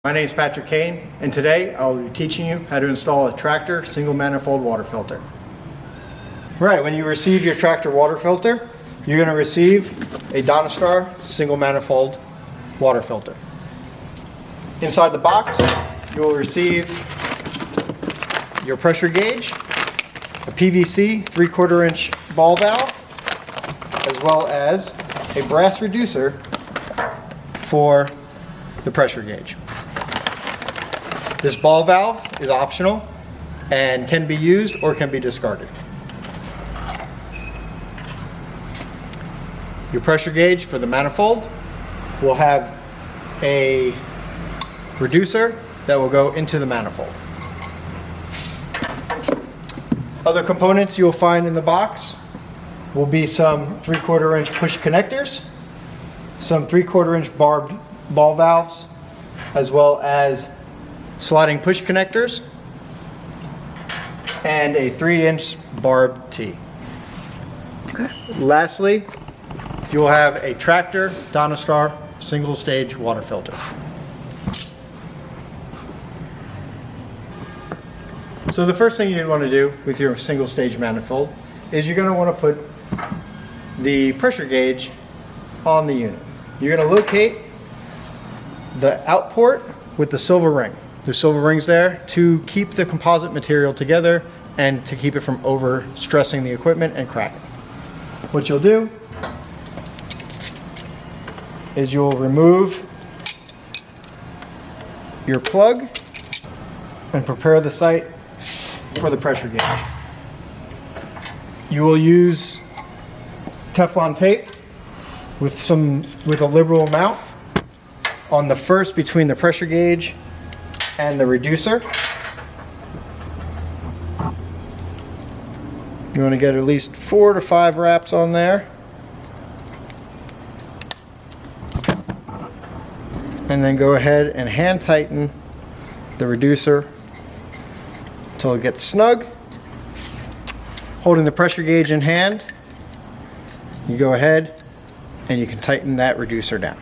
My name is Patrick Kane, and today I will be teaching you how to install a tractor single manifold water filter. Right, when you receive your tractor water filter, you're going to receive a Donastar single manifold water filter. Inside the box, you will receive your pressure gauge, a PVC 3/4 inch ball valve, as well as a brass reducer for the pressure gauge. This ball valve is optional and can be used or can be discarded. Your pressure gauge for the manifold will have a reducer that will go into the manifold. Other components you'll find in the box will be some 3/4 inch push connectors, some 3/4 inch barbed ball valves, as well as sliding push connectors, and a 3-inch barbed tee. Okay. Lastly, you will have a tractor Donastar single stage water filter. So the first thing you want to do with your single stage manifold is you're going to want to put the pressure gauge on the unit. You're going to locate the out port with the silver ring. The silver ring's there to keep the composite material together and to keep it from over stressing the equipment and cracking. What you'll do is you'll remove your plug and prepare the site for the pressure gauge. You will use Teflon tape with a liberal amount on the first between the pressure gauge and the reducer. You want to get at least 4 to 5 wraps on there. And then go ahead and hand tighten the reducer until it gets snug. Holding the pressure gauge in hand, you go ahead and you can tighten that reducer down.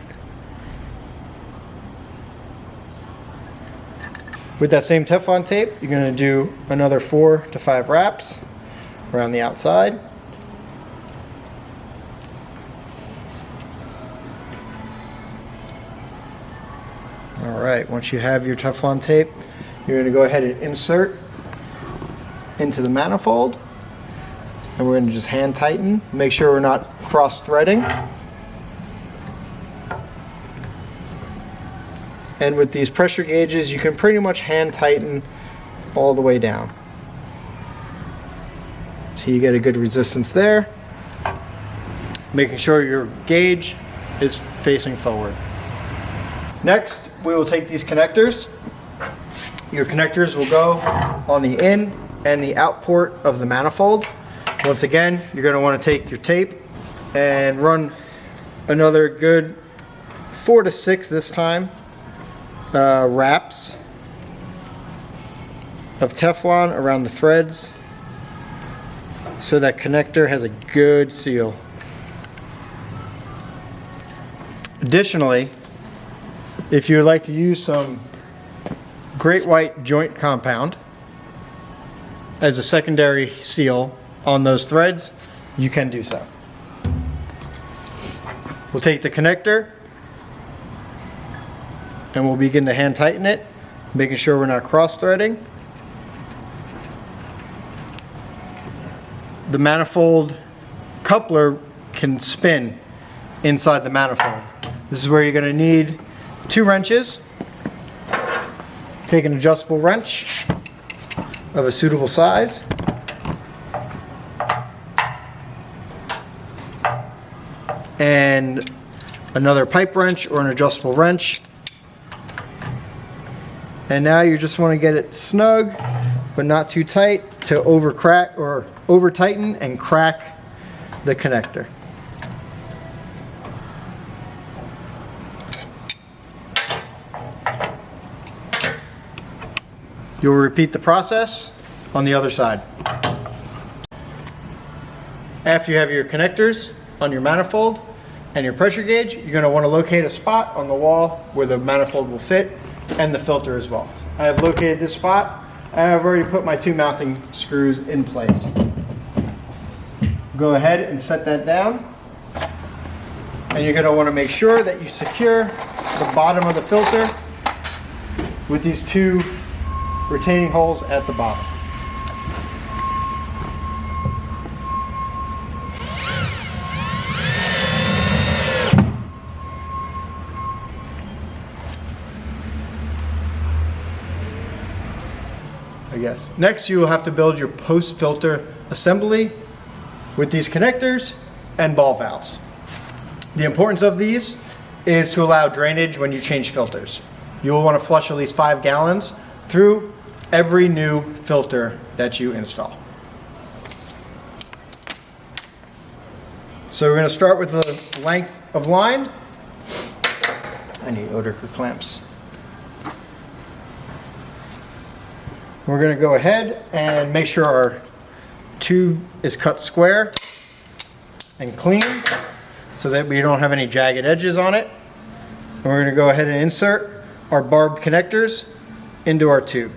With that same Teflon tape, you're going to do another 4 to 5 wraps around the outside. Alright, once you have your Teflon tape, you're going to go ahead and insert into the manifold. And we're going to just hand tighten, make sure we're not cross-threading. And with these pressure gauges, you can pretty much hand tighten all the way down. So you get a good resistance there. Making sure your gauge is facing forward. Next, we will take these connectors. Your connectors will go on the in and the out port of the manifold. Once again, you're going to want to take your tape and run another good 4 to 6 this time. Wraps of Teflon around the threads so that connector has a good seal. Additionally, if you would like to use some Great White joint compound as a secondary seal on those threads, you can do so. We'll take the connector and we'll begin to hand tighten it, making sure we're not cross-threading. The manifold coupler can spin inside the manifold. This is where you're going to need 2 wrenches. Take an adjustable wrench of a suitable size. And another pipe wrench or an adjustable wrench. And now you just want to get it snug, but not too tight to over tighten and crack the connector. You'll repeat the process on the other side. After you have your connectors on your manifold and your pressure gauge, you're going to want to locate a spot on the wall where the manifold will fit and the filter as well. I have located this spot, and I've already put my 2 mounting screws in place. Go ahead and set that down. And you're going to want to make sure that you secure the bottom of the filter with these 2 retaining holes at the bottom. Next, you will have to build your post-filter assembly with these connectors and ball valves. The importance of these is to allow drainage when you change filters. You will want to flush at least 5 gallons through every new filter that you install. So we're going to start with the length of line. I need Odor clamps. We're going to go ahead and make sure our tube is cut square and clean so that we don't have any jagged edges on it. And we're going to go ahead and insert our barbed connectors into our tube.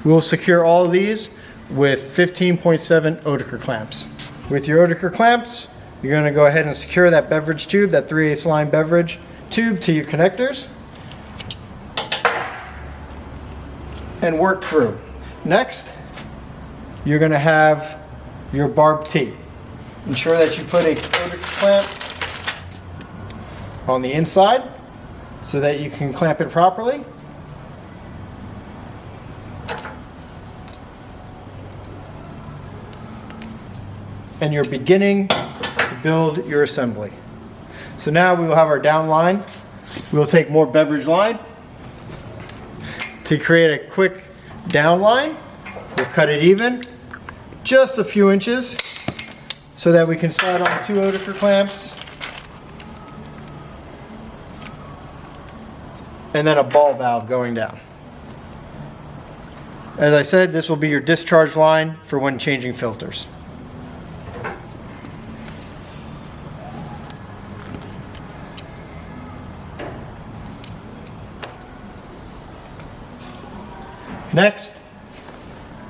We'll secure all of these with 15.7 Odor clamps. With your Odor clamps, you're going to go ahead and secure that beverage tube, that 3/8 line beverage tube, to your connectors and work through. Next, you're going to have your barbed tee. Ensure that you put a Odor clamp on the inside so that you can clamp it properly. And you're beginning to build your assembly. So now we will have our down line. We'll take more beverage line. To create a quick down line, we'll cut it even, just a few inches, so that we can slide on 2 Odor clamps. And then a ball valve going down. As I said, this will be your discharge line for when changing filters. Next,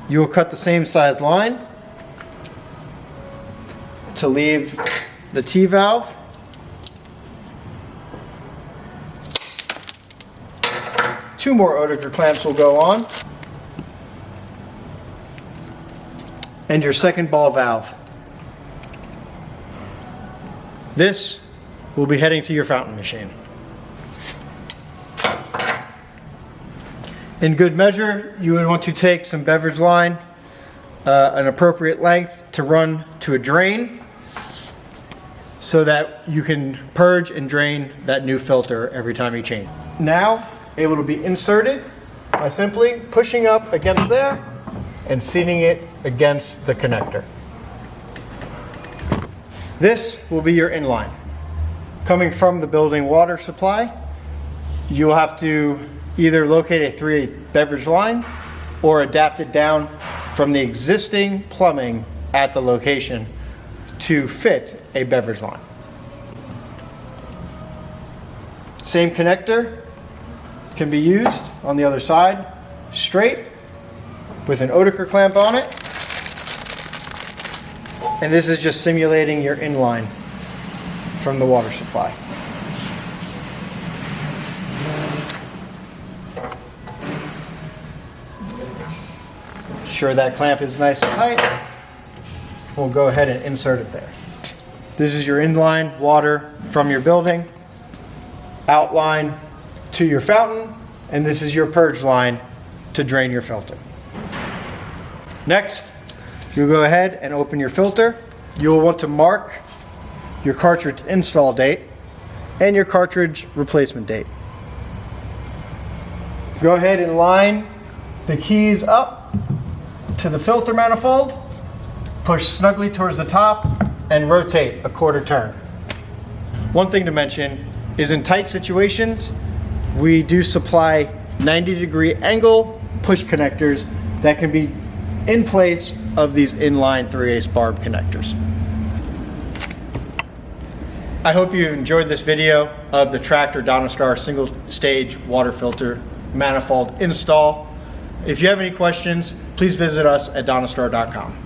you will cut the same size line to leave the T-valve. Two more Odor clamps will go on. And your second ball valve. This will be heading to your fountain machine. In good measure, you would want to take some beverage line, an appropriate length to run to a drain so that you can purge and drain that new filter every time you change. Now, it will be inserted by simply pushing up against there and seating it against the connector. This will be your inline. Coming from the building water supply, you'll have to either locate a 3/8 beverage line or adapt it down from the existing plumbing at the location to fit a beverage line. Same connector can be used on the other side, straight, with an Odor clamp on it. And this is just simulating your inline from the water supply. Sure that clamp is nice and tight. We'll go ahead and insert it there. This is your inline water from your building, outline to your fountain, and this is your purge line to drain your filter. Next, you'll go ahead and open your filter. You'll want to mark your cartridge install date and your cartridge replacement date. Go ahead and line the keys up to the filter manifold, push snugly towards the top, and rotate a quarter turn. One thing to mention is in tight situations, we do supply 90-degree angle push connectors that can be in place of these inline 3/8 barb connectors. I hope you enjoyed this video of the Tractor Donastar single stage water filter manifold install. If you have any questions, please visit us at Donastar.com.